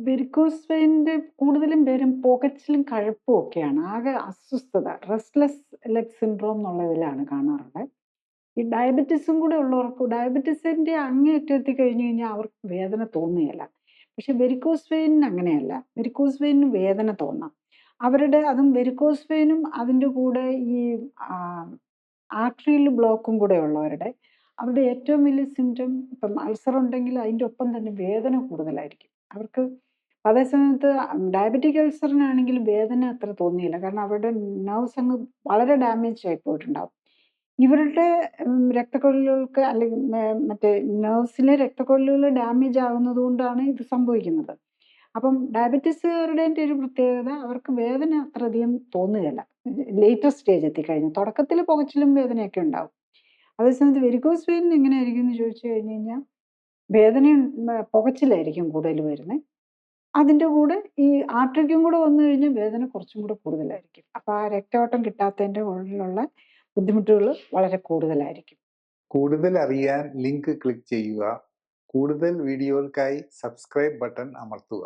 Varicose വെയിൻ്റെ കൂടുതലും പേരും പുകച്ചിലും കഴപ്പും ഒക്കെയാണ്. ആകെ അസ്വസ്ഥത, റെസ്റ്റ്ലെസ് ലെഗ് സിൻഡ്രോം എന്നുള്ള ഇതിലാണ് കാണാറുള്ളത്. ഈ ഡയബറ്റിസും കൂടെ ഉള്ളവർക്ക് ഡയബറ്റിസിൻ്റെ അങ്ങേയറ്റം എത്തിക്കഴിഞ്ഞ് കഴിഞ്ഞാൽ അവർക്ക് വേദന തോന്നുകയില്ല. പക്ഷെ വെരിക്കോസ് വെയിനിന് അങ്ങനെയല്ല. വെരിക്കോസ് വെയിനിന് വേദന തോന്നാം. അതും വെരിക്കോസ് വെയിനും അതിൻ്റെ കൂടെ ഈ ആർട്ടറിയിൽ ബ്ലോക്കും കൂടെ ഉള്ളവരുടെ അവരുടെ ഏറ്റവും വലിയ സിംറ്റം ഇപ്പം അൾസർ ഉണ്ടെങ്കിൽ അതിൻ്റെ ഒപ്പം തന്നെ വേദന കൂടുതലായിരിക്കും. അവർക്ക് അതേസമയത്ത് ഡയബറ്റിക് അൾസറിനാണെങ്കിൽ വേദന അത്ര തോന്നിയില്ല. കാരണം അവരുടെ നെർവ്സ് അങ്ങ് വളരെ ഡാമേജ് ആയി പോയിട്ടുണ്ടാവും. ഇവരുടെ രക്തക്കുഴലുകൾക്ക് അല്ലെങ്കിൽ മറ്റേ നെർവ്സിലെ രക്തക്കുഴലുകൾ ഡാമേജ് ആകുന്നത് കൊണ്ടാണ് ഇത് സംഭവിക്കുന്നത്. അപ്പം ഡയബറ്റീസുകാരുടെ ഒരു പ്രത്യേകത അവർക്ക് വേദന അത്രയധികം തോന്നുകയില്ല. ലേറ്റർ സ്റ്റേജ് എത്തിക്കഴിഞ്ഞാൽ. തുടക്കത്തിൽ പുകച്ചിലും വേദനയൊക്കെ ഉണ്ടാവും. അതേസമയത്ത് വെരിക്കോസ് വെയിനിന് എങ്ങനെയായിരിക്കും എന്ന് ചോദിച്ചു കഴിഞ്ഞ് കഴിഞ്ഞാൽ വേദനയും പുകച്ചിലായിരിക്കും കൂടുതൽ വരുന്നത്. അതിൻ്റെ കൂടെ ഈ ആർട്ടറിക്കും കൂടെ വന്നു കഴിഞ്ഞാൽ വേദന കുറച്ചും കൂടെ കൂടുതലായിരിക്കും. അപ്പോൾ ആ രക്തയോട്ടം കിട്ടാത്തതിൻ്റെ ഉള്ളിലുള്ള ബുദ്ധിമുട്ടുകൾ വളരെ കൂടുതലായിരിക്കും. കൂടുതൽ അറിയാൻ ലിങ്ക് ക്ലിക്ക് ചെയ്യുക. കൂടുതൽ വീഡിയോകൾക്കായി സബ്സ്ക്രൈബ് ബട്ടൺ അമർത്തുക.